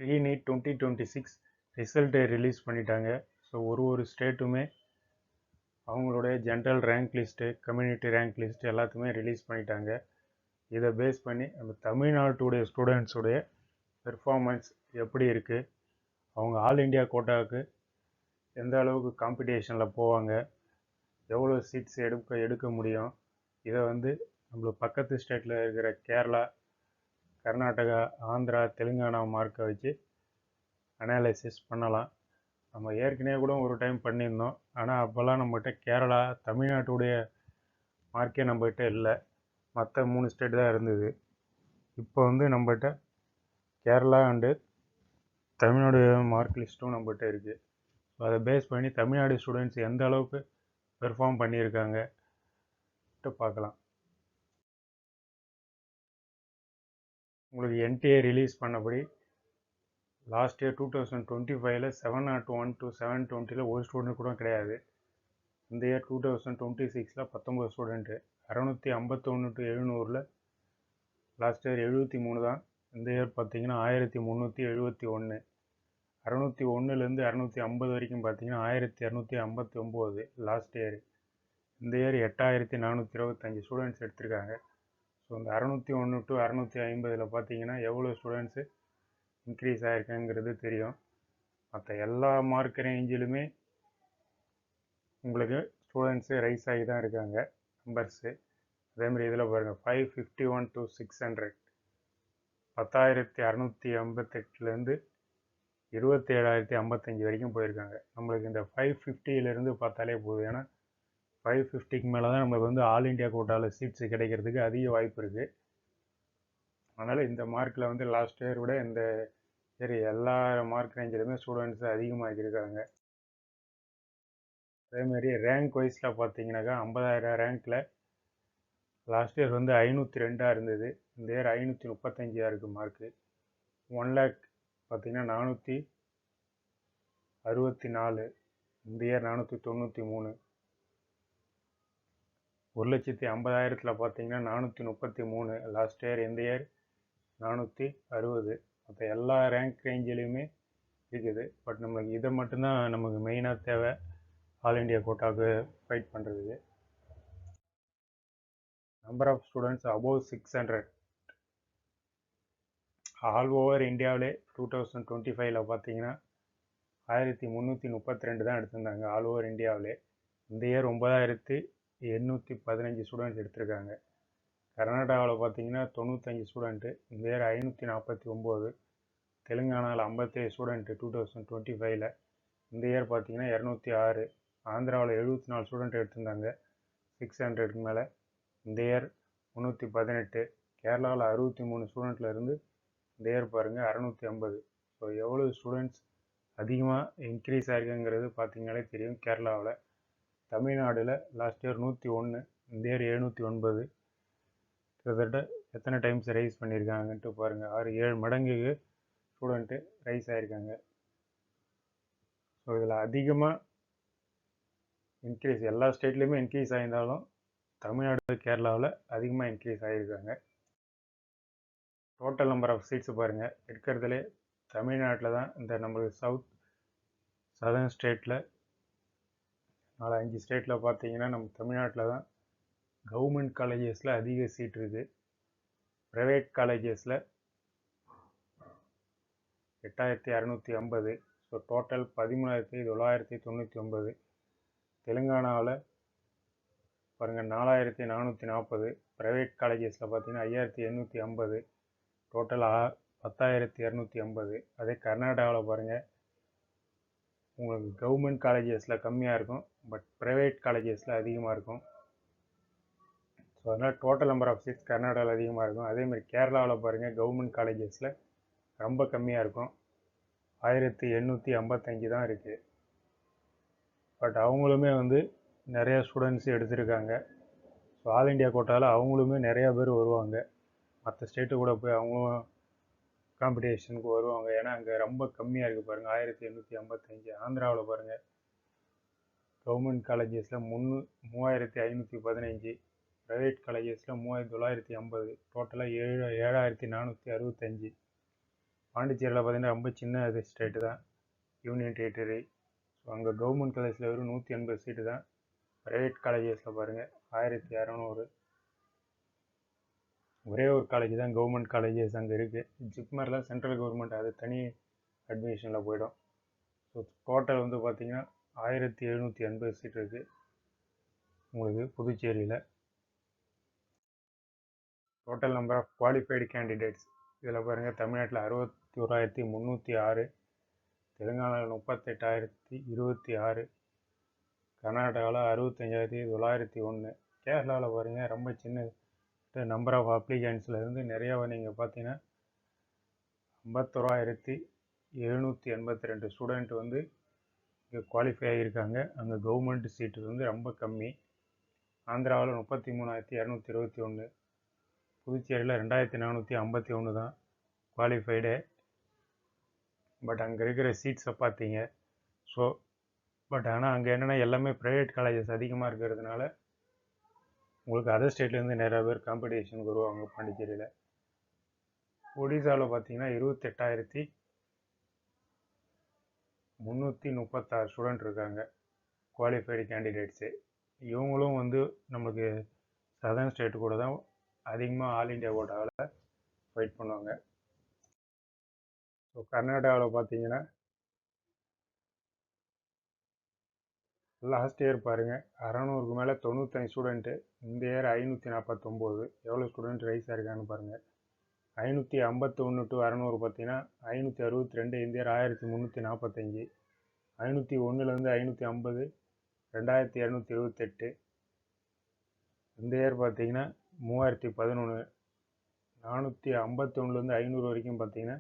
Re-NEET 2026 ரிசல்ட்டை release பண்ணிட்டாங்க. So ஒரு ஸ்டேட்டுமே அவங்களுடைய general rank list, community rank list எல்லாத்தையுமே ரிலீஸ் பண்ணிட்டாங்க. இதை பேஸ் பண்ணி நம்ம தமிழ்நாட்டுடைய ஸ்டூடெண்ட்ஸுடைய பெர்ஃபார்மன்ஸ் எப்படி இருக்குது, அவங்க ஆல் இண்டியா கோட்டாவுக்கு எந்த அளவுக்கு காம்படிஷனில் போவாங்க, எவ்வளோ சீட்ஸ் எடுக்க முடியும், இதை நம்மளுக்கு பக்கத்து ஸ்டேட்டில் இருக்கிற கேரளா, கர்நாடகா, ஆந்திரா, தெலுங்கானா மார்க்கை வச்சு அனாலிசிஸ் பண்ணலாம். நம்ம ஏற்கனவே கூட ஒரு டைம் பண்ணியிருந்தோம். ஆனால் அப்போல்லாம் நம்மகிட்ட கேரளா, தமிழ்நாட்டுடைய மார்க்கே நம்மகிட்ட இல்லை, மற்ற 3 ஸ்டேட் தான் இருந்தது. இப்போ நம்மகிட்ட கேரளா அண்டு தமிழ்நாடு மார்க் லிஸ்ட்டும் நம்மகிட்ட இருக்குது. ஸோ அதை பேஸ் பண்ணி தமிழ்நாடு ஸ்டூடெண்ட்ஸ் எந்த அளவுக்கு பெர்ஃபார்ம் பண்ணியிருக்காங்க பார்க்கலாம். உங்களுக்கு என்டிஏ ரிலீஸ் பண்ணபடி லாஸ்ட் இயர் 2025 701 to 720 ஒரு ஸ்டூடெண்ட் கூட கிடையாது. இந்த year 2026 19 student, 651 to 700 last year 73 தான். இந்த இயர் பார்த்தீங்கன்னா 1371, 601லேருந்து 650 வரைக்கும் பார்த்தீங்கன்னா 1259 லாஸ்ட் இயர். இந்த இயர் 8425 ஸ்டூடெண்ட்ஸ் எடுத்திருக்காங்க. ஸோ இந்த 601 to 650 பார்த்தீங்கன்னா எவ்வளோ ஸ்டூடெண்ட்ஸு இன்க்ரீஸ் ஆகிருக்குங்கிறது தெரியும். மற்ற எல்லா மார்க் ரேஞ்சிலுமே உங்களுக்கு ஸ்டூடெண்ட்ஸு ரைஸ் ஆகி தான் இருக்காங்க நம்பர்ஸு. அதேமாதிரி இதில் பாருங்கள் 551 to 600, 10,658லேருந்து 27,055 வரைக்கும் போயிருக்காங்க. நம்மளுக்கு இந்த 550லேருந்து பார்த்தாலே போதும். ஏன்னா 550க்கு மேலே தான் நம்மளுக்கு ஆல் இண்டியா கோட்டாவில் சீட்ஸு கிடைக்கிறதுக்கு அதிக வாய்ப்பு இருக்குது. அதனால் இந்த மார்க்கில் லாஸ்ட் இயர் விட இந்த இயர் எல்லா மார்க் ரேஞ்சிலுமே ஸ்டூடெண்ட்ஸு அதிகமாகிருக்காங்க. அதேமாதிரி ரேங்க் வைஸில் பார்த்தீங்கன்னாக்கா 50,000 ரேங்க்கில் லாஸ்ட் இயர் 502 இருந்தது. இந்த இயர் 535 இருக்குது மார்க்கு. 1 lakh பார்த்தீங்கன்னா 464, இந்த இயர் 493. 1,50,000 பார்த்தீங்கன்னா 433 லாஸ்ட் இயர், இந்த இயர் 460. மற்ற எல்லா ரேங்க் ரேஞ்சிலையுமே இருக்குது. பட் நம்மளுக்கு இதை மட்டும்தான் நமக்கு மெயினாக தேவை ஆல் இண்டியா கோட்டாவுக்கு ஃபைட் பண்ணுறதுக்கு. Number of students above 600 all over இந்தியாவிலே 2025 பார்த்தீங்கன்னா 1332 தான் எடுத்திருந்தாங்க ஆல் ஓவர் இந்தியாவிலே. இந்த இயர் 9,815 ஸ்டூடெண்ட்ஸ் எடுத்திருக்காங்க. கர்நாடகாவில் பார்த்தீங்கன்னா 95 ஸ்டூடெண்ட்டு, இந்த இயர் 549. தெலுங்கானாவில் 57 ஸ்டூடெண்ட்டு 2025, இந்த இயர் பார்த்தீங்கன்னா 206. ஆந்திராவில் 74 ஸ்டூடெண்ட் எடுத்திருந்தாங்க 600க்கு மேலே, இந்த இயர் 318. கேரளாவில் 63 ஸ்டூடெண்ட்டில் இருந்து இந்த இயர் பாருங்கள் 650. ஸோ எவ்வளோ ஸ்டூடெண்ட்ஸ் அதிகமாக இன்க்ரீஸ் ஆகிருக்குங்கிறது பார்த்தீங்கனாலே தெரியும். கேரளாவில், தமிழ்நாடில் லாஸ்ட் இயர் 101, இந்த இயர் 709. கிட்டத்தட்ட எத்தனை டைம்ஸ் ரைஸ் பண்ணியிருக்காங்கன்ட்டு பாருங்கள். 6-7 மடங்குக்கு ஸ்டூடெண்ட்டு ரைஸ் ஆகிருக்காங்க. ஸோ இதில் அதிகமாக இன்க்ரீஸ் எல்லா ஸ்டேட்லேயுமே இன்க்ரீஸ் ஆகியிருந்தாலும் தமிழ்நாடு, கேரளாவில் அதிகமாக இன்க்ரீஸ் ஆகியிருக்காங்க. டோட்டல் நம்பர் ஆஃப் சீட்ஸ் பாருங்கள். இருக்கிறதுலே தமிழ்நாட்டில் தான் இந்த நம்மளுக்கு சதர்ன் ஸ்டேட்டில் 4-5 ஸ்டேட்டில் பார்த்தீங்கன்னா நம்ம தமிழ்நாட்டில் தான் கவர்மெண்ட் காலேஜஸில் அதிக சீட் இருக்குது. ப்ரைவேட் காலேஜஸில் 8,650. So total 13,999. தெலுங்கானாவில் பாருங்கள் 4,440. ப்ரைவேட் காலேஜஸில் பார்த்தீங்கன்னா 5,850. டோட்டல் 10,250. அதே கர்நாடகாவில் பாருங்கள், உங்களுக்கு கவர்மெண்ட் காலேஜஸில் கம்மியாக இருக்கும், பட் ப்ரைவேட் காலேஜஸில் அதிகமாக இருக்கும். ஸோ அதனால் டோட்டல் நம்பர் ஆஃப் சீட்ஸ் கர்நாடகாவில் அதிகமாக இருக்கும். அதேமாதிரி கேரளாவில் பாருங்கள், கவர்மெண்ட் காலேஜஸில் ரொம்ப கம்மியாக இருக்கும், 1,855 தான் இருக்குது. பட் அவங்களுமே நிறையா ஸ்டூடெண்ட்ஸ் எடுத்திருக்காங்க. ஸோ ஆல் இண்டியா கோட்டாவில் அவங்களுமே நிறையா பேர் வருவாங்க. மற்ற ஸ்டேட்டு கூட போய் அவங்களும் காம்படிஷனுக்கு வருவாங்க. ஏன்னா அங்கே ரொம்ப கம்மியாக இருக்குது பாருங்கள், 1,855. ஆந்திராவில் பாருங்கள், கவர்மெண்ட் காலேஜஸில் 3,515, ப்ரைவேட் காலேஜஸில் 3,950, டோட்டலாக 7,465. பாண்டிச்சேரியில் பார்த்தீங்கன்னா ரொம்ப சின்ன இது ஸ்டேட்டு தான், யூனியன் டெரிட்டரி. ஸோ அங்கே கவர்மெண்ட் காலேஜில் வெறும் 180 சீட்டு தான். ப்ரைவேட் காலேஜஸில் பாருங்கள் 1200. ஒரே ஒரு காலேஜ் தான் கவர்மெண்ட் காலேஜஸ் அங்கே இருக்குது. ஜிப்மர்லாம் சென்ட்ரல் கவர்மெண்ட், அது தனி அட்மிஷனில் போயிடும். ஸோ டோட்டல் வந்து பார்த்திங்கன்னா 1780 சீட் இருக்குது உங்களுக்கு புதுச்சேரியில். Total number of qualified candidates இதில் பாருங்கள், தமிழ்நாட்டில் 61,306, தெலுங்கானாவில் 38,026, கர்நாடகாவில் 65,901. கேரளாவில் பாருங்கள் ரொம்ப சின்ன நம்பர் ஆஃப் அப்ளிகன்ஸில் இருந்து நிறையா நீங்கள் பார்த்தீங்கன்னா 51,782 ஸ்டூடெண்ட் வந்து இங்கே குவாலிஃபை ஆகியிருக்காங்க. அங்கே கவர்மெண்ட் சீட்டு வந்து ரொம்ப கம்மி. ஆந்திராவில் 33,221, புதுச்சேரியில் 2,451 தான் குவாலிஃபைடு. பட் அங்கே இருக்கிற சீட்ஸை பார்த்தீங்க. ஸோ பட் ஆனால் அங்கே என்னென்னா எல்லாமே ப்ரைவேட் காலேஜஸ் அதிகமாக இருக்கிறதுனால உங்களுக்கு அதர் ஸ்டேட்லேருந்து நிறையா பேர் காம்படிஷனுக்கு வருவாங்க பாண்டிச்சேரியில். ஒடிசாவில் பார்த்தீங்கன்னா 28,336 ஸ்டூடெண்ட் இருக்காங்க குவாலிஃபைடு கேண்டிடேட்ஸு. இவங்களும் வந்து நமக்கு சதர்ன் ஸ்டேட்டு கூட தான் அதிகமாக ஆல் இண்டியா கோட்டாவில் ஃபைட் பண்ணுவாங்க. ஸோ கர்நாடகாவில் பார்த்தீங்கன்னா லாஸ்ட் இயர் பாருங்கள் 600க்கு மேலே 95 ஸ்டூடெண்ட்டு. இந்த இயர் 549. எவ்வளோ ஸ்டூடெண்ட் ரைஸ் ஆகிருக்கான்னு பாருங்கள். 551 to 600 பார்த்தீங்கன்னா 562. இந்த இயர் 1345. 501லேருந்து 550 2278. இந்த இயர் பார்த்தீங்கன்னா 3011. 451லேருந்து 500 வரைக்கும் பார்த்தீங்கன்னா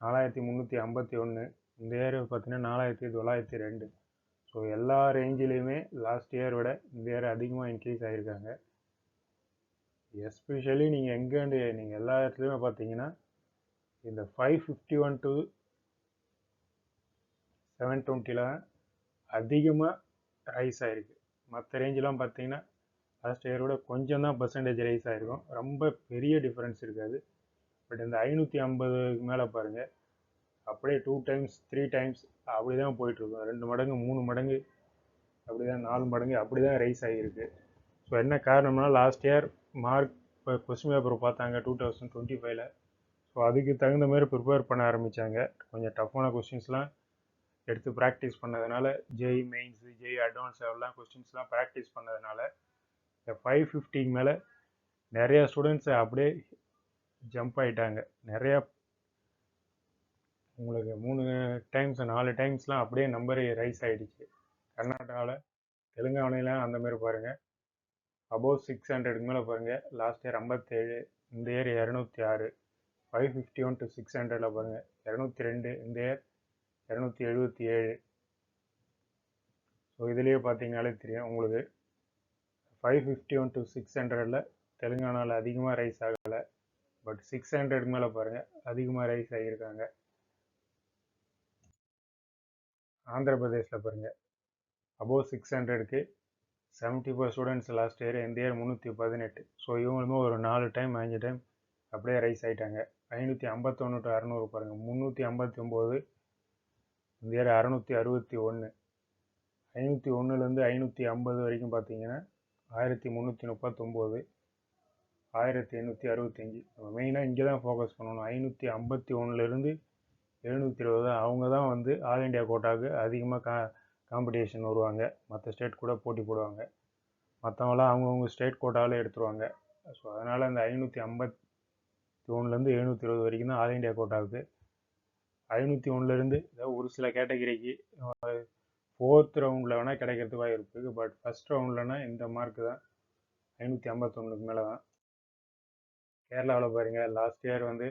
4351. இந்த இயர் பார்த்தீங்கன்னா 4902. ஸோ எல்லா ரேஞ்சிலையுமே லாஸ்ட் இயர் விட இந்த இயர் அதிகமாக இன்க்ரீஸ் ஆகியிருக்காங்க. எஸ்பெஷலி நீங்கள் எங்கேண்டு நீங்கள் எல்லா இடத்துலையுமே பார்த்தீங்கன்னா இந்த 551 to 720 அதிகமாக ரைஸ் ஆகிருக்கு. மற்ற ரேஞ்செலாம் பார்த்தீங்கன்னா லாஸ்ட் இயரோட கொஞ்சம் தான் பர்சன்டேஜ் ரைஸ் ஆகிருக்கும். ரொம்ப பெரிய டிஃப்ரென்ஸ் இருக்காது. பட் இந்த 550க்கு மேலே பாருங்கள், அப்படியே 2 times 3 times அப்படி தான் போயிட்டுருக்கும். 2 மடங்கு 3 மடங்கு அப்படி தான் 4 மடங்கு அப்படி தான் ரைஸ் ஆகியிருக்கு. ஸோ என்ன காரணம்னா லாஸ்ட் இயர் மார்க் இப்போ கொஸ்டின் பேப்பர் பார்த்தாங்க 2025. ஸோ அதுக்கு தகுந்த மாதிரி ப்ரிப்பேர் பண்ண ஆரம்பித்தாங்க. கொஞ்சம் டஃப்பான கொஸ்டின்ஸ்லாம் எடுத்து ப்ராக்டிஸ் பண்ணதுனால, ஜேஇ மெயின்ஸு ஜேஇ அட்வான்ஸ் எல்லாம் கொஸ்டின்ஸ்லாம் ப்ராக்டிஸ் பண்ணதுனால இந்த 550க்கு மேலே நிறையா ஸ்டூடெண்ட்ஸை அப்படியே ஜம்ப் ஆகிட்டாங்க. நிறையா உங்களுக்கு 3 times 4 டைம்ஸ்லாம் அப்படியே நம்பர் ரைஸ் ஆகிடுச்சு. கர்நாடகாவில் தெலுங்கானாலாம் அந்த மாதிரி பாருங்கள், அபோவ் 600க்கு மேலே பாருங்கள். லாஸ்ட் இயர் 57, இந்த இயர் 206. 551 to 600 பாருங்கள் 202, இந்த இயர் 277. ஸோ இதுலேயே பார்த்தீங்கனாலே தெரியும் உங்களுக்கு 551 to 600 தெலுங்கானாவில் அதிகமாக ரைஸ் ஆகலை. பட் 600க்கு மேலே பாருங்கள் அதிகமாக ரைஸ் ஆகியிருக்காங்க. ஆந்திர பிரதேஷில் பாருங்கள் அபோவ் 600க்கு 74 ஸ்டூடெண்ட்ஸ் லாஸ்ட் இயர், இந்த இயர் 318. ஸோ இவங்களுமே ஒரு 4 டைம் 5 டைம் அப்படியே ரைஸ் ஆகிட்டாங்க. 551 to 600 பாருங்கள் 359. இந்த இயர் 661. 501லேருந்து 550 வரைக்கும் பார்த்தீங்கன்னா 1339, 1865. நம்ம மெயினாக இங்கே தான் ஃபோக்கஸ் பண்ணணும். 551லேருந்து 720 அவங்க தான் வந்து ஆல் இண்டியா கோட்டாவுக்கு அதிகமாக காம்படிஷன் வருவாங்க. மற்ற ஸ்டேட் கூட போட்டி போடுவாங்க. மற்றவங்களாம் அவங்கவுங்க ஸ்டேட் கோட்டாவில் எடுத்துருவாங்க. ஸோ அதனால் அந்த 551லேருந்து 720 வரைக்கும் தான் ஆல் இண்டியா கோட்டாவுக்கு. 501லேருந்து ஒரு சில கேட்டகரிக்கு 4th ரவுண்டில் வேணால் கிடைக்கிறதுக்கு வாய்ப்பு இருக்குது. பட் ஃபஸ்ட் ரவுண்ட்லனா இந்த மார்க்கு தான் 551க்கு மேலே தான். கேரளாவில் பாருங்கள் லாஸ்ட் இயர் வந்து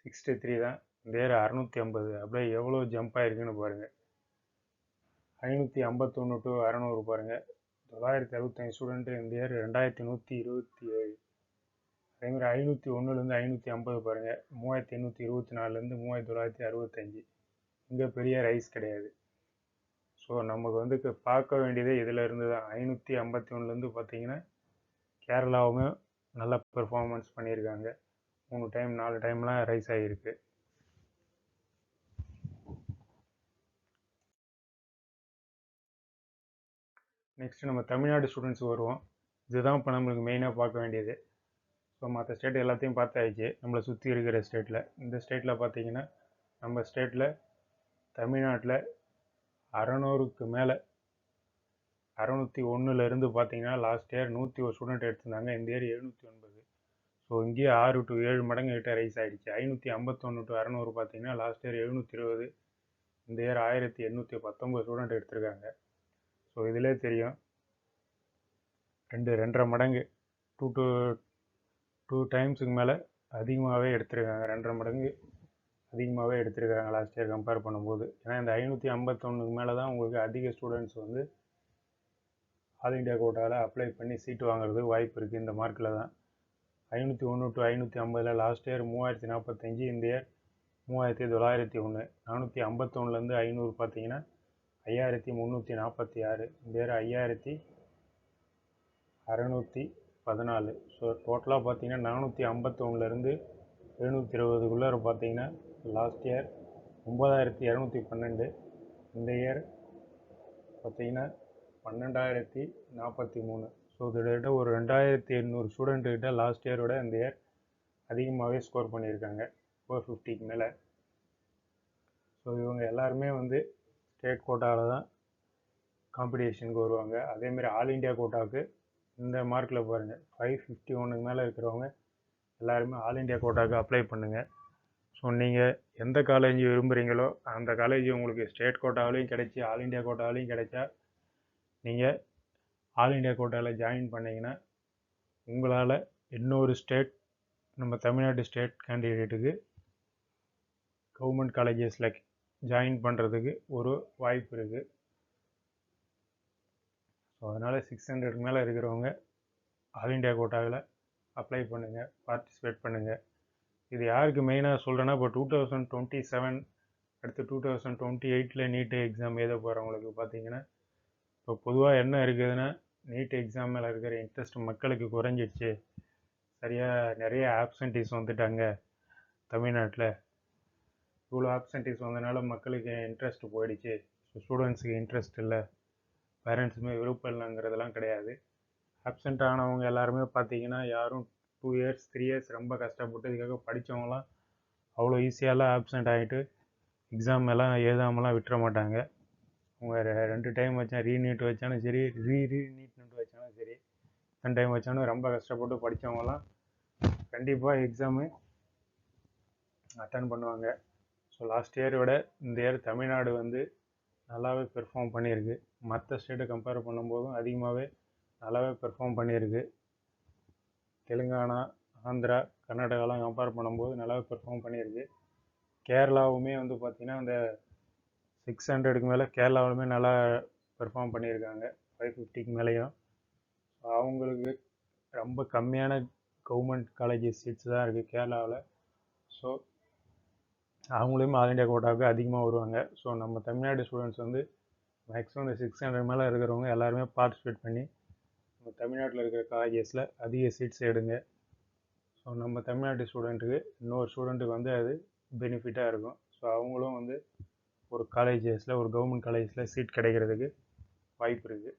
63 தான், இந்த இயர் 650. அப்படியே எவ்வளோ ஜம்ப் ஆகிருக்குன்னு பாருங்கள். 551 to 600 பாருங்கள் 965 ஸ்டூடெண்ட்டு, இந்த இயர் 2127. அதேமாதிரி 501லேருந்து 550 பாருங்கள் 3824லேருந்து 3965. இங்கே பெரிய ரைஸ் கிடையாது. ஸோ நமக்கு வந்து பார்க்க வேண்டியதே இதில் இருந்து தான். 551லேருந்து பார்த்தீங்கன்னா கேரளாவுமே நல்ல பெர்ஃபார்மன்ஸ் பண்ணியிருக்காங்க. 3 டைம் 4 டைம்லாம் ரைஸ் ஆகியிருக்கு. நெக்ஸ்ட் நம்ம தமிழ்நாடு ஸ்டூடெண்ட்ஸ் வருவோம். இதுதான் இப்போ நம்மளுக்கு மெயினாக பார்க்க வேண்டியது. ஸோ மற்ற ஸ்டேட் எல்லாத்தையும் பார்த்தாச்சு நம்மளை சுற்றி இருக்கிற ஸ்டேட்டில். இந்த ஸ்டேட்டில் பார்த்தீங்கன்னா நம்ம ஸ்டேட்டில் தமிழ்நாட்டில் 600க்கு மேலே 601 பார்த்தீங்கன்னா லாஸ்ட் இயர் 101 ஸ்டூடெண்ட் எடுத்திருந்தாங்க. இந்த இயர் 709. ஸோ இங்கேயே 6 to 7 மடங்கு கிட்ட ரைஸ் ஆகிடுச்சு. 551 to 600 பார்த்தீங்கன்னா லாஸ்ட் இயர் 720, இந்த இயர் 1819 ஸ்டூடெண்ட் எடுத்திருக்காங்க. ஸோ இதிலே தெரியும் 2.5 மடங்கு 2 டைம்ஸுக்கு மேலே அதிகமாகவே எடுத்திருக்காங்க. 2.5 மடங்கு அதிகமாகவே எடுத்திருக்காங்க லாஸ்ட் இயர் கம்பேர் பண்ணும்போது. ஏன்னா இந்த 551க்கு மேலே தான் உங்களுக்கு அதிக ஸ்டூடெண்ட்ஸ் வந்து ஆல் இண்டியா கோட்டாவில் அப்ளை பண்ணி சீட்டு வாங்குறதுக்கு வாய்ப்பு இருக்குது. இந்த மார்க்கில் தான் 501 to 550 லாஸ்ட் இயர் 3045, இந்த இயர் 3901. 451லேருந்து 500 பார்த்தீங்கன்னா 5346, இந்த இயர் 5614. ஸோ டோட்டலாக பார்த்தீங்கன்னா 451லேருந்து 720க்குள்ளே பார்த்தீங்கன்னா லாஸ்ட் இயர் 9212, இந்த இயர் பார்த்தீங்கன்னா 12043. ஸோ கிட்டத்தட்ட ஒரு 2800 ஸ்டூடெண்ட்டுக்கிட்ட லாஸ்ட் இயரோட இந்த இயர் அதிகமாகவே ஸ்கோர் பண்ணியிருக்காங்க, 450க்கு மேலே. ஸோ இவங்க எல்லாருமே வந்து ஸ்டேட் கோட்டாவில் தான் காம்படிஷனுக்கு வருவாங்க. அதேமாதிரி ஆல் இண்டியா கோட்டாவுக்கு இந்த மார்க்கில் பாருங்கள் 551க்கு மேலே இருக்கிறவங்க எல்லாருமே ஆல் இண்டியா கோட்டாவுக்கு அப்ளை பண்ணுங்கள். ஸோ நீங்கள் எந்த காலேஜ் விரும்புகிறீங்களோ அந்த காலேஜ் உங்களுக்கு ஸ்டேட் கோட்டாவிலையும் கிடைச்சி ஆல் இண்டியா கோட்டாவிலையும் கிடைச்சா நீங்கள் ஆல் இண்டியா கோட்டாவில் ஜாயின் பண்ணிங்கன்னா உங்களால் இன்னொரு ஸ்டேட், நம்ம தமிழ்நாடு ஸ்டேட் கேண்டிடேட்டுக்கு கவர்மெண்ட் காலேஜஸில் ஜாயின் பண்ணுறதுக்கு ஒரு வாய்ப்பு இருக்குது. ஸோ அதனால் 600க்கு மேலே இருக்கிறவங்க ஆல் இண்டியா கோட்டாவில் அப்ளை பண்ணுங்கள், பார்ட்டிசிபேட் பண்ணுங்கள். இது யாருக்கு மெயினாக சொல்கிறேன்னா, இப்போ 2027 அடுத்து 2028 நீட் எக்ஸாம் எழுத போகிறவங்களுக்கு பார்த்தீங்கன்னா இப்போ பொதுவாக என்ன இருக்குதுன்னா, நீட் எக்ஸாம் மேலே இருக்கிற இன்ட்ரெஸ்ட் மக்களுக்கு குறைஞ்சிடுச்சு. சரியாக நிறைய ஆப்சன்டீஸ் வந்துட்டாங்க தமிழ்நாட்டில். இவ்வளோ ஆப்சன்டீஸ் வந்ததுனால மக்களுக்கு இன்ட்ரெஸ்ட் போயிடுச்சு. ஸோ ஸ்டூடெண்ட்ஸுக்கு இன்ட்ரெஸ்ட் இல்லை, பேரண்ட்ஸுமே விருப்பம் இல்லைங்கிறதெல்லாம் கிடையாது. ஆப்சண்ட் ஆனவங்க எல்லாருமே பார்த்தீங்கன்னா யாரும் 2 years 3 years ரொம்ப கஷ்டப்பட்டு இதுக்காக படித்தவங்களாம் அவ்வளோ ஈஸியாலாம் ஆப்சண்ட் ஆகிட்டு எக்ஸாம் எல்லாம் எழுதாமலாம் விட்டுற மாட்டாங்க. அவங்க 2 டைம் வச்சா ரீநீட் வச்சாலும் சரி, ரீநீட் வச்சாலும் சரி, 2 டைம் வச்சாலும் ரொம்ப கஷ்டப்பட்டு படித்தவங்களாம் கண்டிப்பாக எக்ஸாமு அட்டன் பண்ணுவாங்க. ஸோ லாஸ்ட் இயரோட இந்த இயர் தமிழ்நாடு வந்து நல்லாவே பெர்ஃபார்ம் பண்ணியிருக்கு. மற்ற ஸ்டேட்டை கம்பேர் பண்ணும்போதும் அதிகமாகவே நல்லாவே பெர்ஃபார்ம் பண்ணியிருக்கு. தெலுங்கானா, ஆந்திரா, கர்நாடகாலாம் கம்பேர் பண்ணும்போது நல்லாவே பெர்ஃபார்ம் பண்ணியிருக்கு. கேரளாவுமே வந்து பார்த்திங்கன்னா அந்த 600க்கு மேலே கேரளாவிலுமே நல்லா பெர்ஃபார்ம் பண்ணியிருக்காங்க, 550க்கு மேலேயும். அவங்களுக்கு ரொம்ப கம்மியான கவர்மெண்ட் காலேஜஸ் சீட்ஸ் தான் இருக்குது கேரளாவில். ஸோ அவங்களையும் ஆல் இண்டியா கோட்டாவுக்கு அதிகமாக வருவாங்க. ஸோ நம்ம தமிழ்நாடு ஸ்டூடெண்ட்ஸ் வந்து மேக்ஸிமம் இந்த 600 மேலே இருக்கிறவங்க எல்லாருமே பார்ட்டிசிபேட் பண்ணி நம்ம தமிழ்நாட்டில் இருக்கிற காலேஜஸில் அதிக சீட்ஸ் எடுங்க. ஸோ நம்ம தமிழ்நாட்டு ஸ்டூடெண்ட்டுக்கு இன்னொரு ஸ்டூடெண்ட்டுக்கு வந்து அது பெனிஃபிட்டாக இருக்கும். ஸோ அவங்களும் வந்து ஒரு காலேஜஸில், ஒரு கவர்மெண்ட் காலேஜஸில் சீட் கிடைக்கிறதுக்கு வாய்ப்பு இருக்குது.